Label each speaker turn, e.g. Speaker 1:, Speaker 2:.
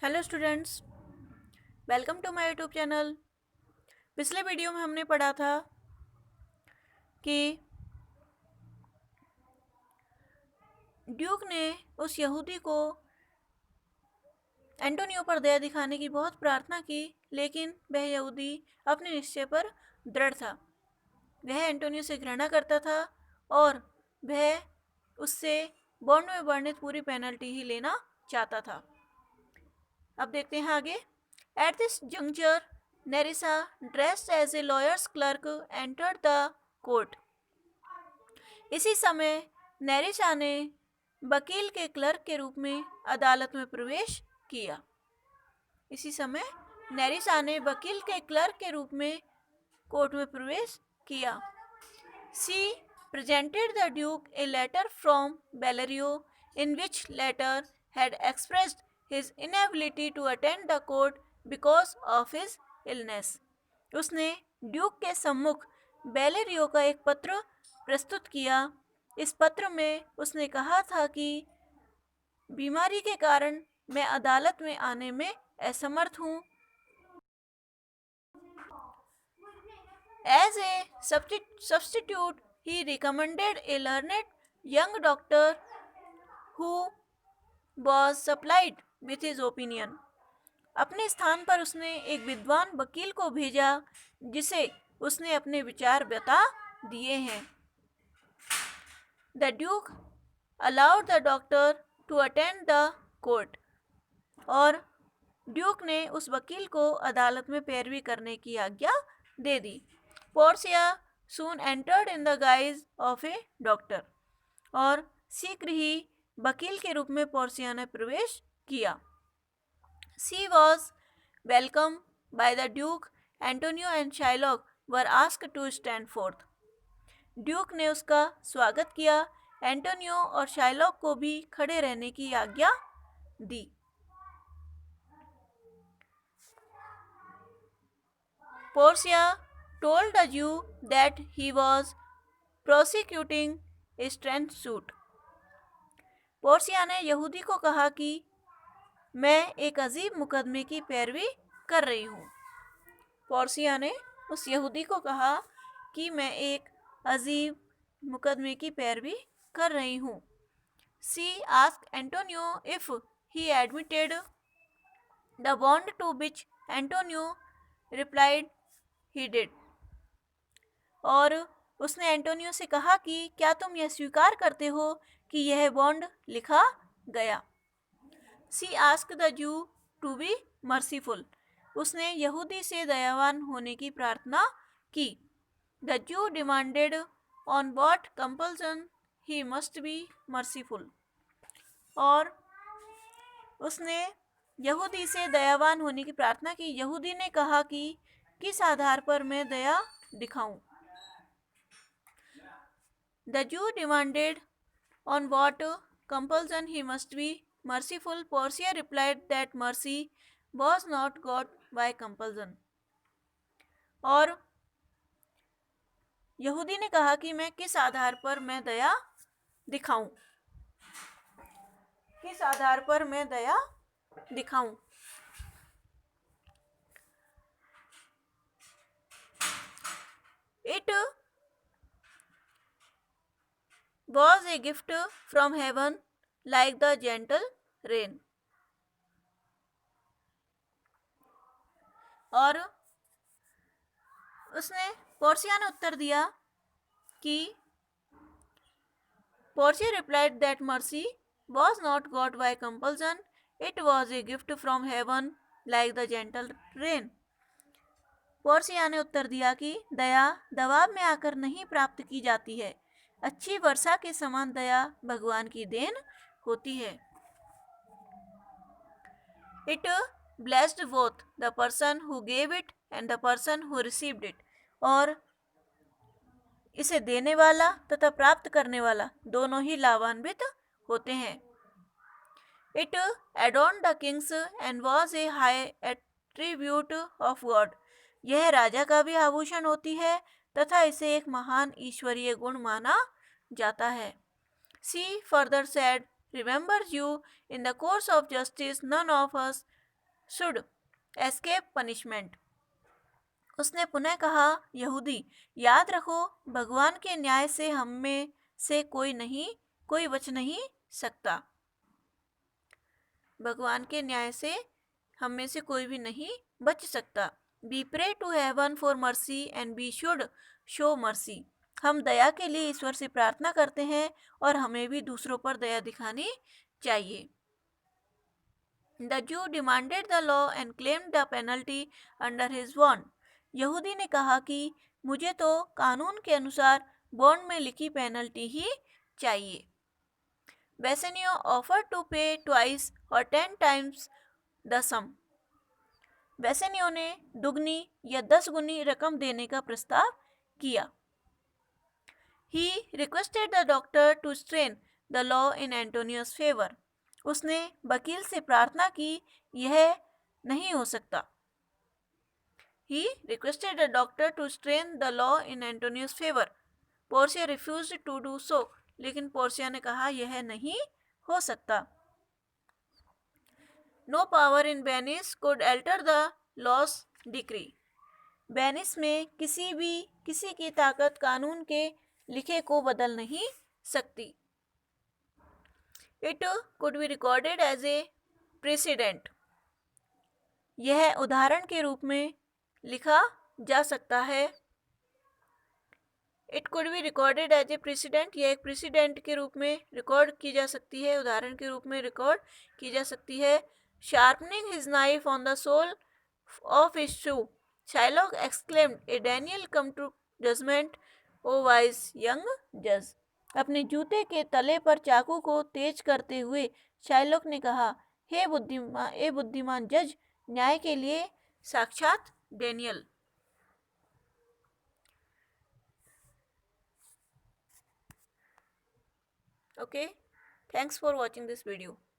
Speaker 1: Hello students, welcome to my YouTube channel. पिछले video में हमने पढ़ा था कि ड्यूक ने उस यहूदी को एंटोनियो पर दया दिखाने की बहुत प्रार्थना की, लेकिन वह यहूदी अपने निश्चय पर दृढ़ था। वह एंटोनियो से घृणा करता था और वह उससे बॉन्ड में वर्णित पूरी पेनल्टी ही लेना चाहता था। अब देखते हैं आगे। At this juncture Nerissa dressed as a lawyer's clerk entered the court. इसी समय नेरिसा ने वकील के क्लर्क के रूप में अदालत में प्रवेश किया। इसी समय नेरिसा ने वकील के क्लर्क के रूप में कोर्ट में प्रवेश किया। She presented the Duke a letter from Valerio, in which letter had expressed his inability to attend the court because of his illness. उसने ड्यूक के सम्मुख बेलेरियो का एक पत्र प्रस्तुत किया। इस पत्र में उसने कहा था कि बीमारी के कारण मैं अदालत में आने में असमर्थ हूँ। As a substitute, he recommended a learned young doctor who was supplied with his opinion. अपने स्थान पर उसने एक विद्वान वकील को भेजा जिसे उसने अपने विचार बता दिए हैं। The Duke allowed the doctor to attend the court. और ड्यूक ने उस वकील को अदालत में पैरवी करने की आज्ञा दे दी। Portia soon entered in the guise of a doctor. और शीघ्र ही वकील के रूप में पोर्सिया ने प्रवेश किया। She was welcomed by the Duke. Antonio and Shylock were asked to stand forth. Duke ने उसका स्वागत किया। एंटोनियो और शाइलॉक को भी खड़े रहने की आज्ञा दी। Portia told the Jew that he was prosecuting a strange suit. Portia ने यहूदी को कहा कि मैं एक अजीब मुकदमे की पैरवी कर रही हूँ। पोर्सिया ने उस यहूदी को कहा कि मैं एक अजीब मुकदमे की पैरवी कर रही हूँ। She asked Antonio if he admitted the bond, to which Antonio replied he did. और उसने एंटोनियो से कहा कि क्या तुम यह स्वीकार करते हो कि यह बॉन्ड लिखा गया। She asked the Jew to be merciful. उसने यहूदी से दयावान होने की प्रार्थना की। The Jew demanded on what compulsion he must be merciful. और उसने यहूदी से दयावान होने की प्रार्थना की। यहूदी ने कहा कि किस आधार पर मैं दया दिखाऊं। The Jew demanded on what compulsion he must be merciful. Portia replied that mercy was not got by compulsion. और यहूदी ने कहा कि मैं किस आधार पर मैं दया दिखाऊं, किस आधार पर मैं दया दिखाऊं। It was a gift from heaven like the gentle rain. और उसने पोर्सिया ने उत्तर दिया कि Portia replied that mercy was not got by compulsion, it was a gift from heaven like the gentle rain. Portia ने उत्तर दिया कि दया दबाव में आकर नहीं प्राप्त की जाती है, अच्छी वर्षा के समान दया भगवान की देन होती है। It blessed both the person who gave it and the person who received it. और इसे देने वाला तथा प्राप्त करने वाला दोनों ही लाभान्वित होते हैं। It adorned the kings and was a high attribute of God. यह राजा का भी आभूषण होती है तथा इसे एक महान ईश्वरीय गुण माना जाता है। She further said, remember you in the course of justice none of us should escape punishment. उसने पुनः कहा, यहूदी, याद रखो, भगवान के न्याय से हम में से कोई बच नहीं सकता। भगवान के न्याय से हम में से कोई भी नहीं बच सकता। We pray to heaven for mercy and we should show mercy. हम दया के लिए ईश्वर से प्रार्थना करते हैं और हमें भी दूसरों पर दया दिखानी चाहिए। The Jew demanded the law and claimed the penalty under his bond. यहूदी ने कहा कि मुझे तो कानून के अनुसार बॉन्ड में लिखी पेनल्टी ही चाहिए। Bassanio offered to pay twice or 10 times the sum. Bassanio ने दुगनी या 10 गुनी रकम देने का प्रस्ताव किया। He requested the doctor to strain the law in Antonio's favor. उसने वकील से प्रार्थना की, यह नहीं हो सकता। He requested the doctor to strain the law in Antonio's favor. Portia refused to do so. लेकिन पोर्सिया ने कहा, यह नहीं हो सकता। No power in Venice could alter the law's decree. Venice में किसी की ताकत कानून के लिखे को बदल नहीं सकती। It could be recorded as a precedent. यह उदाहरण के रूप में लिखा जा सकता है। It could be recorded as a precedent. यह एक प्रेसिडेंट के रूप में रिकॉर्ड की जा सकती है, उदाहरण के रूप में रिकॉर्ड की जा सकती है। Sharpening his knife on the sole of his shoe, Shylock exclaimed, "A Daniel come to judgment, O wise young judge." अपने जूते के तले पर चाकू को तेज करते हुए शाइलॉक ने कहा, हे बुद्धिमान जज, न्याय के लिए साक्षात Daniel. Okay, thanks for watching this video.